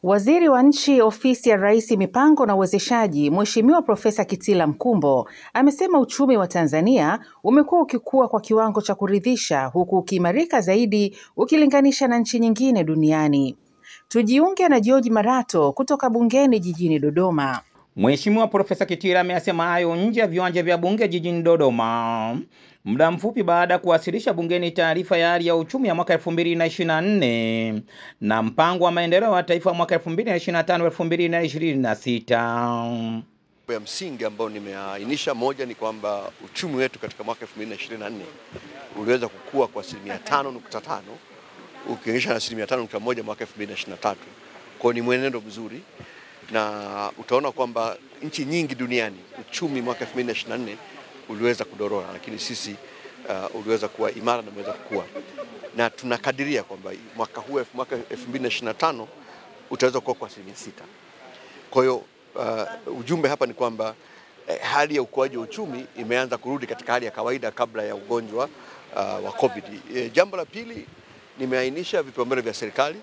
Waziri wa Nchi, Ofisi ya Rais, Mipango na Uwezeshaji, Mheshimiwa Profesa Kitila Mkumbo amesema uchumi wa Tanzania umekuwa ukikua kwa kiwango cha kuridhisha huku ukiimarika zaidi ukilinganisha na nchi nyingine duniani. Tujiunge na George Marato kutoka bungeni jijini Dodoma. Mheshimiwa Profesa Kitila amesema hayo nje ya viwanja vya bunge jijini Dodoma muda mfupi baada ya kuwasilisha bungeni taarifa ya hali ya uchumi ya mwaka 2024 na mpango wa maendeleo wa taifa mwaka 2025-2026. Ya msingi ambao nimeainisha, moja ni kwamba uchumi wetu katika mwaka 2024 uliweza kukua kwa 5.5 ukionyesha na 5.1 mwaka 2023. Kwa ni mwenendo mzuri, na utaona kwamba nchi nyingi duniani uchumi mwaka 2024 uliweza kudorora, lakini sisi uliweza kuwa imara na umeweza kukua, na tunakadiria kwamba mwaka huu mwaka 2025 utaweza kuwa kwa 6%. Kwa hiyo ujumbe hapa ni kwamba hali ya ukuaji wa uchumi imeanza kurudi katika hali ya kawaida kabla ya ugonjwa wa COVID. Jambo la pili, nimeainisha vipaumbele vya serikali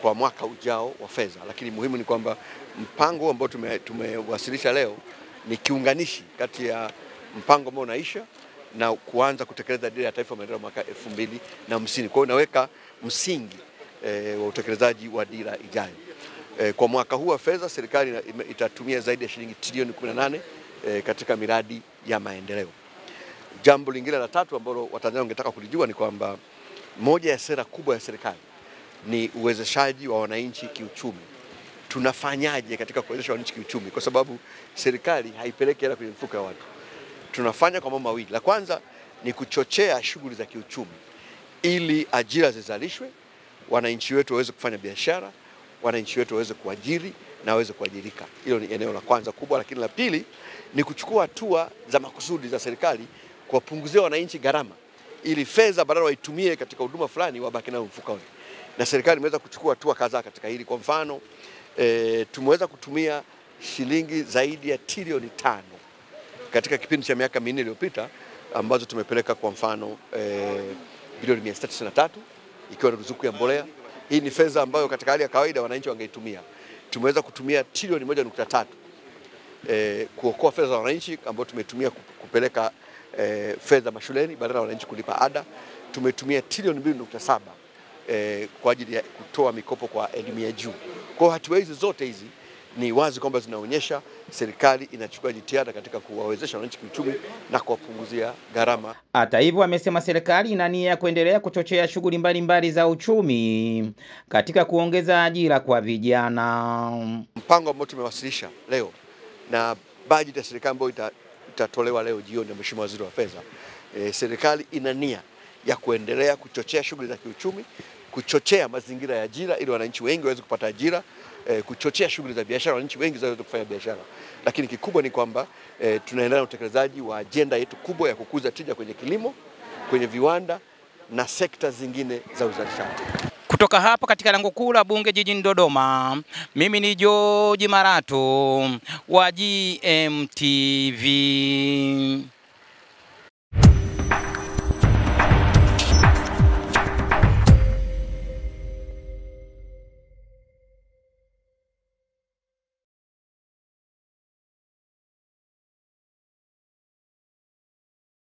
kwa mwaka ujao wa fedha, lakini muhimu ni kwamba mpango ambao tumewasilisha leo ni kiunganishi kati ya mpango ambao unaisha na kuanza kutekeleza dira ya taifa maendeleo mwaka 2050. Kwa hiyo naweka msingi wa utekelezaji wa dira ijayo. Kwa mwaka huu wa fedha serikali itatumia zaidi ya shilingi trilioni 18 katika miradi ya maendeleo. Jambo lingine la tatu ambalo Watanzania wangetaka kulijua ni kwamba moja ya sera kubwa ya serikali ni uwezeshaji wa wananchi kiuchumi. Tunafanyaje katika kuwezesha wananchi kiuchumi? Kwa sababu serikali haipeleki hela kwenye mfuko wa watu. Tunafanya kwa mambo mawili. La kwanza ni kuchochea shughuli za kiuchumi ili ajira zizalishwe, wananchi wetu waweze kufanya biashara, wananchi wetu waweze kuajiri na waweze kuajirika. Hilo ni eneo la kwanza kubwa, lakini la pili ni kuchukua hatua za makusudi za serikali kuwapunguzia wananchi gharama ili fedha badala waitumie katika huduma fulani wabaki nayo mfukoni. Na serikali imeweza kuchukua hatua kadhaa katika hili. Kwa mfano, tumeweza kutumia shilingi zaidi ya trilioni 5 katika kipindi cha miaka 4 iliyopita, ambazo tumepeleka kwa mfano bilioni 693 ikiwa ni ruzuku ya mbolea. Hii ni fedha ambayo katika hali ya kawaida wananchi wangeitumia. Tumeweza kutumia trilioni 1.3 kuokoa fedha za wananchi ambao tumetumia kupeleka fedha mashuleni badala ya wananchi kulipa ada. Tumetumia trilioni 2.7 kwa ajili ya kutoa mikopo kwa elimu ya juu. Kwa hatua hizi zote hizi ni wazi kwamba zinaonyesha serikali inachukua jitihada katika kuwawezesha wananchi kiuchumi na kuwapunguzia gharama. Hata hivyo, amesema serikali ina nia ya kuendelea kuchochea shughuli mbalimbali za uchumi katika kuongeza ajira kwa vijana. Mpango ambao tumewasilisha leo na bajeti ya serikali ambayo itatolewa leo jioni na Mheshimiwa Waziri wa Fedha, serikali ina nia ya kuendelea kuchochea shughuli za kiuchumi, kuchochea mazingira ya ajira ili wananchi wengi waweze kupata ajira, kuchochea shughuli za biashara, wananchi wengi waweze kufanya biashara. Lakini kikubwa ni kwamba tunaendelea na utekelezaji wa ajenda yetu kubwa ya kukuza tija kwenye kilimo, kwenye viwanda na sekta zingine za uzalishaji. Kutoka hapa katika lango kuu la bunge jijini Dodoma, mimi ni George Marato wa GMTV.